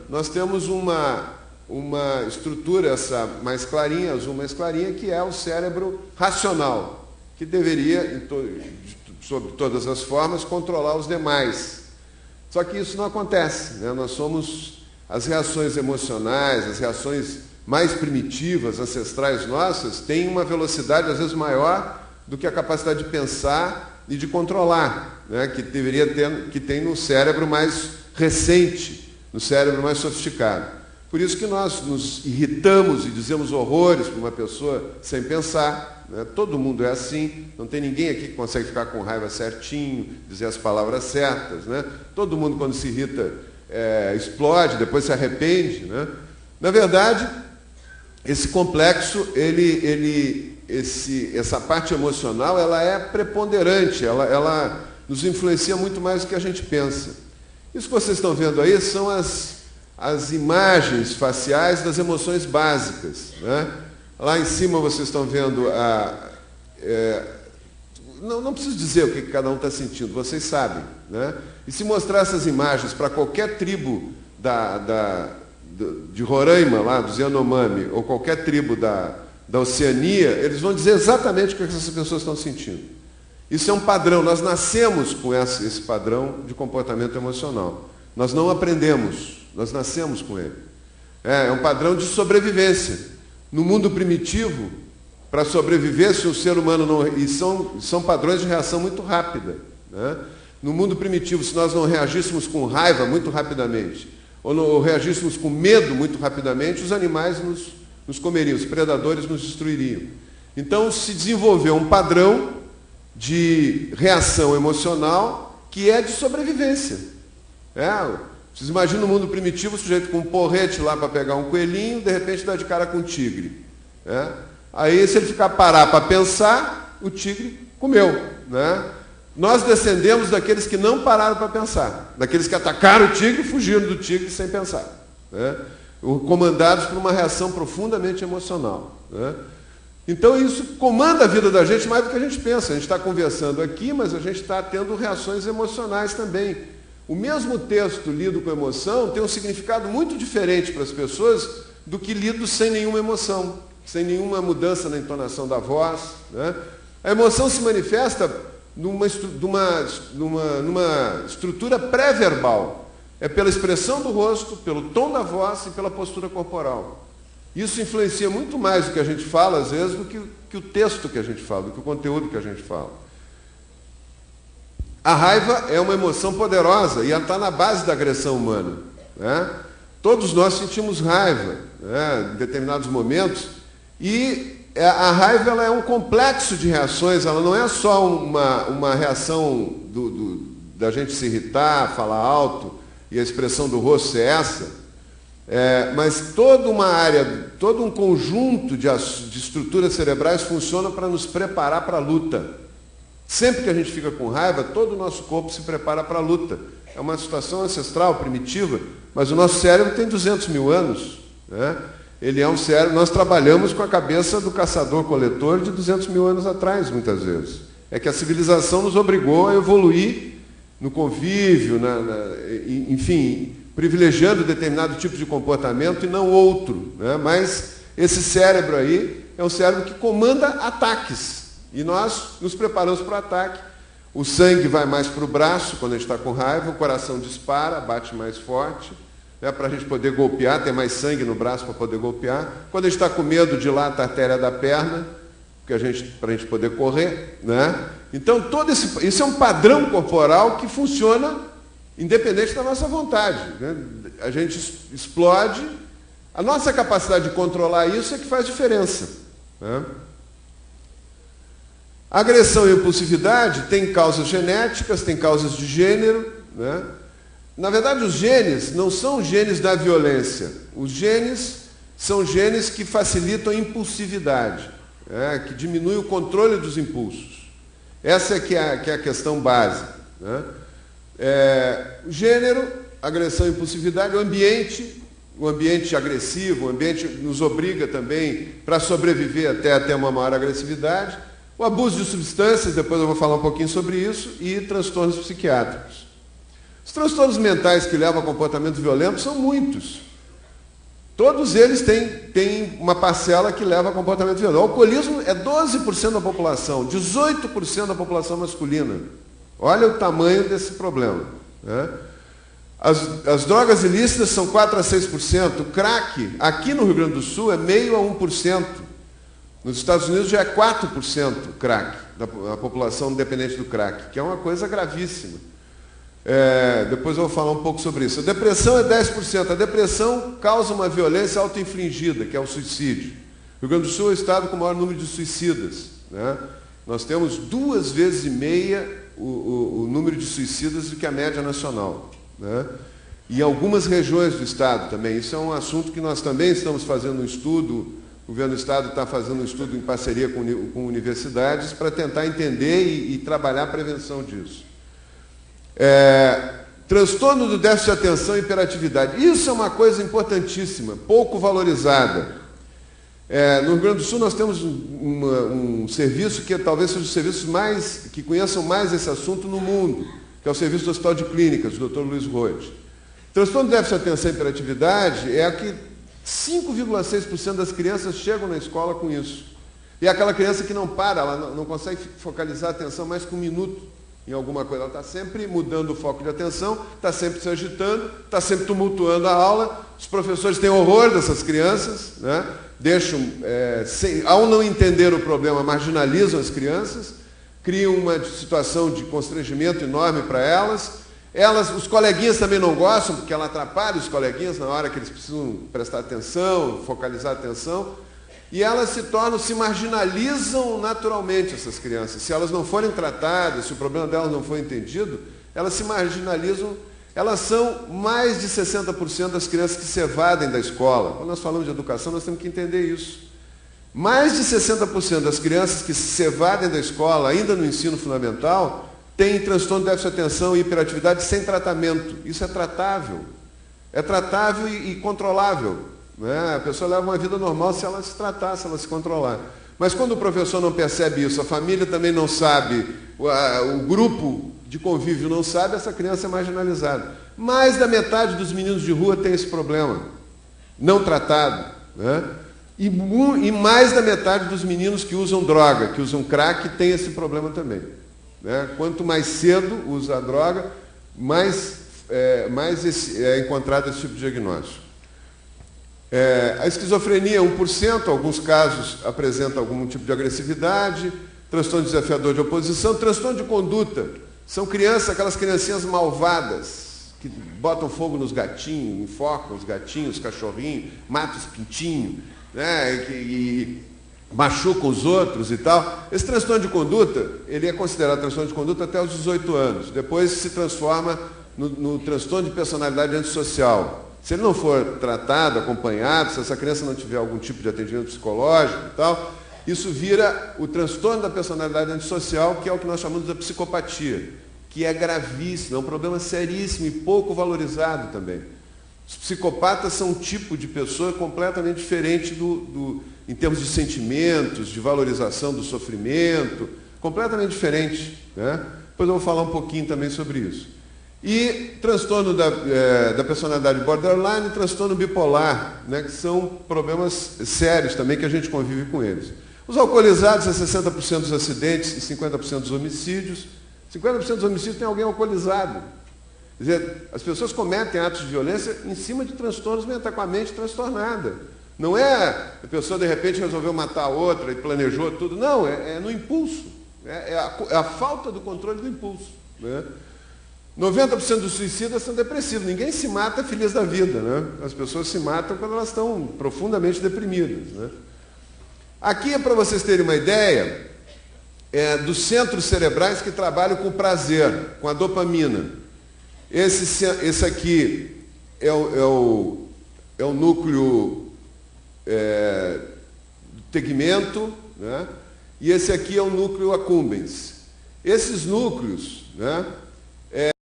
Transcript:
nós temos uma estrutura, essa mais clarinha, azul mais clarinha, que é o cérebro racional, que deveria, sob todas as formas, controlar os demais. Só que isso não acontece, né? As reações emocionais, as reações mais primitivas, ancestrais nossas, têm uma velocidade às vezes maior do que a capacidade de pensar e de controlar, né? que tem no cérebro mais recente, no cérebro mais sofisticado. Por isso que nós nos irritamos e dizemos horrores para uma pessoa sem pensar, né? Todo mundo é assim, não tem ninguém aqui que consegue ficar com raiva certinho, dizer as palavras certas, né? Todo mundo, quando se irrita, explode, depois se arrepende, né? Na verdade, esse complexo, essa parte emocional, ela é preponderante, ela nos influencia muito mais do que a gente pensa. Isso que vocês estão vendo aí são as imagens faciais das emoções básicas, né? Lá em cima vocês estão vendo não preciso dizer o que cada um está sentindo, vocês sabem, né? E se mostrar essas imagens para qualquer tribo de Roraima, lá dos Yanomami, ou qualquer tribo da Oceania, eles vão dizer exatamente o que essas pessoas estão sentindo. Isso é um padrão, nós nascemos com esse padrão de comportamento emocional. Nós não aprendemos, nós nascemos com ele. É um padrão de sobrevivência. No mundo primitivo, para sobreviver, se o ser humano não... E são padrões de reação muito rápida, né? No mundo primitivo, se nós não reagíssemos com raiva muito rapidamente, ou reagíssemos com medo muito rapidamente, os animais nos comeriam, os predadores nos destruiriam. Então, se desenvolveu um padrão de reação emocional que é de sobrevivência. Vocês imaginam no mundo primitivo, o sujeito com um porrete lá para pegar um coelhinho, de repente dá de cara com um tigre. Aí, se ele parar para pensar, o tigre comeu, né? Nós descendemos daqueles que não pararam para pensar, daqueles que atacaram o tigre e fugiram do tigre sem pensar, né? Comandados por uma reação profundamente emocional, né? Então isso comanda a vida da gente mais do que a gente pensa. A gente está conversando aqui, mas a gente está tendo reações emocionais também. O mesmo texto lido com emoção tem um significado muito diferente para as pessoas do que lido sem nenhuma emoção, sem nenhuma mudança na entonação da voz, né? A emoção se manifesta numa estrutura pré-verbal. É pela expressão do rosto, pelo tom da voz e pela postura corporal. Isso influencia muito mais do que a gente fala, às vezes, do que o texto que a gente fala, do que o conteúdo que a gente fala. A raiva é uma emoção poderosa e ela está na base da agressão humana, né? Todos nós sentimos raiva, né, em determinados momentos, e a raiva ela é um complexo de reações, ela não é só uma reação da gente se irritar, falar alto e a expressão do rosto ser essa, mas toda uma área, todo um conjunto de estruturas cerebrais funciona para nos preparar para a luta. Sempre que a gente fica com raiva, todo o nosso corpo se prepara para a luta. É uma situação ancestral, primitiva, mas o nosso cérebro tem 200 mil anos, né? Ele é um cérebro, nós trabalhamos com a cabeça do caçador-coletor de 200 mil anos atrás, muitas vezes. É que a civilização nos obrigou a evoluir no convívio, enfim, privilegiando determinado tipo de comportamento e não outro, né? Mas esse cérebro aí é um cérebro que comanda ataques. E nós nos preparamos para o ataque. O sangue vai mais para o braço quando a gente está com raiva, o coração dispara, bate mais forte, né, para a gente poder golpear, ter mais sangue no braço para poder golpear. Quando a gente está com medo, dilata a artéria da perna, para a gente poder correr, né? Então, isso é um padrão corporal que funciona independente da nossa vontade, né? A gente explode, a nossa capacidade de controlar isso é que faz diferença, né? A agressão e a impulsividade tem causas genéticas, tem causas de gênero, né? Na verdade, os genes não são genes da violência. Os genes são genes que facilitam a impulsividade, que diminuem o controle dos impulsos. Essa que é a questão básica, né? O gênero, agressão e impulsividade, o ambiente agressivo, o ambiente nos obriga também, para sobreviver até uma maior agressividade. O abuso de substâncias, depois eu vou falar um pouquinho sobre isso, e transtornos psiquiátricos. Os transtornos mentais que levam a comportamento violento são muitos. Todos eles têm uma parcela que leva a comportamento violento. O alcoolismo é 12% da população, 18% da população masculina. Olha o tamanho desse problema, né? As drogas ilícitas são 4 a 6%. O crack, aqui no Rio Grande do Sul, é 0,5% a 1%. Nos Estados Unidos já é 4% crack, da população dependente do crack, que é uma coisa gravíssima. Depois eu vou falar um pouco sobre isso. A depressão é 10%. A depressão causa uma violência auto-infligida, que é o suicídio. O Rio Grande do Sul é o estado com o maior número de suicidas, né? Nós temos 2,5 vezes o número de suicidas do que a média nacional, né? E algumas regiões do estado também. Isso é um assunto que nós também estamos fazendo um estudo. O governo do estado está fazendo um estudo em parceria com universidades para tentar entender e trabalhar a prevenção disso. Transtorno do déficit de atenção e hiperatividade. Isso é uma coisa importantíssima, pouco valorizada. No Rio Grande do Sul nós temos um serviço que talvez seja o serviço que conheçam mais esse assunto no mundo, que é o serviço do Hospital de Clínicas, do Dr. Luiz Rode. Transtorno do déficit de atenção e hiperatividade é que 5,6% das crianças chegam na escola com isso. E é aquela criança que não para, ela não consegue focalizar a atenção mais que um minuto em alguma coisa. Ela está sempre mudando o foco de atenção, está sempre se agitando, está sempre tumultuando a aula. Os professores têm horror dessas crianças, né? Ao não entender o problema, marginalizam as crianças, criam uma situação de constrangimento enorme para elas. Os coleguinhas também não gostam, porque ela atrapalha os coleguinhas na hora que eles precisam prestar atenção, focalizar a atenção. E elas se marginalizam naturalmente, essas crianças. Se elas não forem tratadas, se o problema delas não for entendido, elas se marginalizam. Elas são mais de 60% das crianças que se evadem da escola. Quando nós falamos de educação, nós temos que entender isso. Mais de 60% das crianças que se evadem da escola, ainda no ensino fundamental, têm transtorno de déficit de atenção e hiperatividade sem tratamento. Isso é tratável. É tratável e controlável, né? A pessoa leva uma vida normal se ela se tratar, se ela se controlar. Mas quando o professor não percebe isso, a família também não sabe, o grupo de convívio não sabe, essa criança é marginalizada. Mais da metade dos meninos de rua tem esse problema, não tratado, né? E mais da metade dos meninos que usam droga, que usam crack, tem esse problema também, né? Quanto mais cedo usa a droga, mais é encontrado esse tipo de diagnóstico. A esquizofrenia, 1%, alguns casos apresentam algum tipo de agressividade, transtorno desafiador de oposição, transtorno de conduta. São crianças, aquelas criancinhas malvadas, que botam fogo nos gatinhos, enfocam os gatinhos, os cachorrinhos, matam os pintinhos, né, e machucam os outros e tal. Esse transtorno de conduta, ele é considerado transtorno de conduta até os 18 anos. Depois se transforma no transtorno de personalidade antissocial. Se ele não for tratado, acompanhado, se essa criança não tiver algum tipo de atendimento psicológico e tal, isso vira o transtorno da personalidade antissocial, que é o que nós chamamos de psicopatia, que é gravíssimo, é um problema seríssimo e pouco valorizado também. Os psicopatas são um tipo de pessoa completamente diferente em termos de sentimentos, de valorização do sofrimento, completamente diferente, né? Depois eu vou falar um pouquinho também sobre isso. E transtorno da personalidade borderline e transtorno bipolar, né, que são problemas sérios também que a gente convive com eles. Os alcoolizados é 60% dos acidentes e 50% dos homicídios. 50% dos homicídios tem alguém alcoolizado. Quer dizer, as pessoas cometem atos de violência em cima de transtornos mentais, com a mente transtornada. Não é a pessoa de repente resolveu matar a outra e planejou tudo. Não, é no impulso. É a falta do controle do impulso, né? 90% dos suicidas são depressivos. Ninguém se mata feliz da vida, né? As pessoas se matam quando elas estão profundamente deprimidas, né? Aqui é para vocês terem uma ideia dos centros cerebrais que trabalham com o prazer, com a dopamina. Esse aqui é o núcleo do tegmento, né? E esse aqui é o núcleo accumbens. Esses núcleos, né,